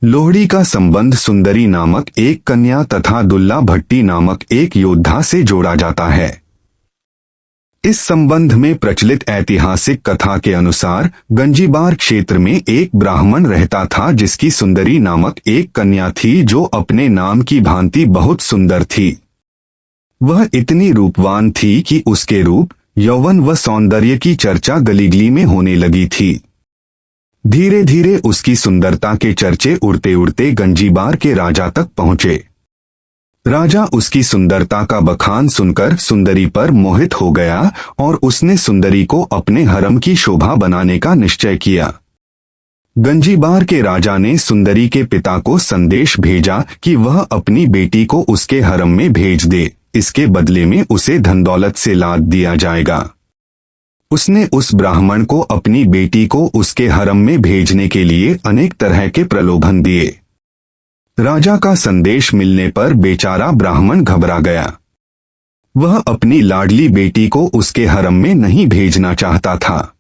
लोहड़ी का संबंध सुंदरी नामक एक कन्या तथा दुल्ला भट्टी नामक एक योद्धा से जोड़ा जाता है। इस संबंध में प्रचलित ऐतिहासिक कथा के अनुसार गंजीबार क्षेत्र में एक ब्राह्मण रहता था जिसकी सुंदरी नामक एक कन्या थी जो अपने नाम की भांति बहुत सुंदर थी। वह इतनी रूपवान थी कि उसके रूप, यौवन व सौंदर्य की चर्चा गली-गली में होने लगी थी। धीरे धीरे उसकी सुंदरता के चर्चे उड़ते उड़ते गंजीबार के राजा तक पहुंचे। राजा उसकी सुंदरता का बखान सुनकर सुंदरी पर मोहित हो गया और उसने सुंदरी को अपने हरम की शोभा बनाने का निश्चय किया। गंजीबार के राजा ने सुंदरी के पिता को संदेश भेजा कि वह अपनी बेटी को उसके हरम में भेज दे, इसके बदले में उसे धन दौलत से लाद दिया जाएगा। उसने उस ब्राह्मण को अपनी बेटी को उसके हरम में भेजने के लिए अनेक तरह के प्रलोभन दिए। राजा का संदेश मिलने पर बेचारा ब्राह्मण घबरा गया। वह अपनी लाडली बेटी को उसके हरम में नहीं भेजना चाहता था।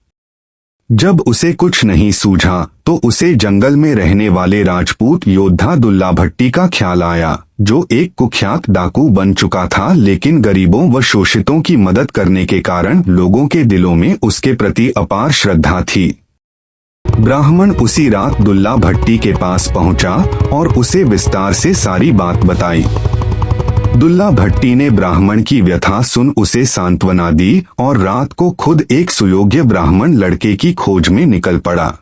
जब उसे कुछ नहीं सूझा तो उसे जंगल में रहने वाले राजपूत योद्धा दुल्ला भट्टी का ख्याल आया, जो एक कुख्यात डाकू बन चुका था, लेकिन गरीबों व शोषितों की मदद करने के कारण लोगों के दिलों में उसके प्रति अपार श्रद्धा थी। ब्राह्मण उसी रात दुल्ला भट्टी के पास पहुंचा और उसे विस्तार से सारी बात बताई। दुल्ला भट्टी ने ब्राह्मण की व्यथा सुन उसे सांत्वना दी और रात को खुद एक सुयोग्य ब्राह्मण लड़के की खोज में निकल पड़ा।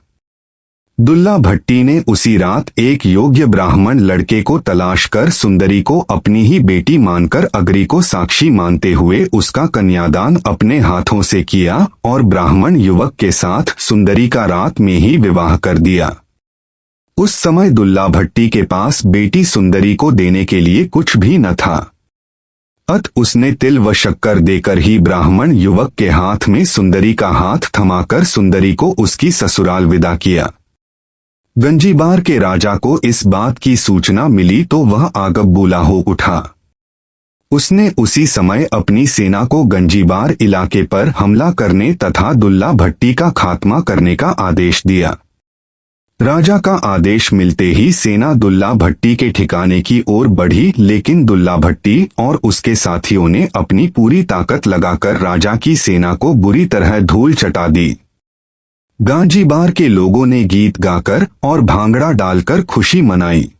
दुल्ला भट्टी ने उसी रात एक योग्य ब्राह्मण लड़के को तलाश कर सुंदरी को अपनी ही बेटी मानकर अग्नि को साक्षी मानते हुए उसका कन्यादान अपने हाथों से किया और ब्राह्मण युवक के साथ सुंदरी का रात में ही विवाह कर दिया। उस समय दुल्ला भट्टी के पास बेटी सुंदरी को देने के लिए कुछ भी न था। अत उसने तिल व शक्कर देकर ही ब्राह्मण युवक के हाथ में सुंदरी का हाथ थमाकर सुंदरी को उसकी ससुराल विदा किया। गंजीबार के राजा को इस बात की सूचना मिली तो वह आगबबूला हो उठा। उसने उसी समय अपनी सेना को गंजीबार इलाके पर हमला करने तथा दुल्ला भट्टी का खात्मा करने का आदेश दिया। राजा का आदेश मिलते ही सेना दुल्ला भट्टी के ठिकाने की ओर बढ़ी, लेकिन दुल्ला भट्टी और उसके साथियों ने अपनी पूरी ताकत लगाकर राजा की सेना को बुरी तरह धूल चटा दी। गंजीबार के लोगों ने गीत गाकर और भांगड़ा डालकर खुशी मनाई।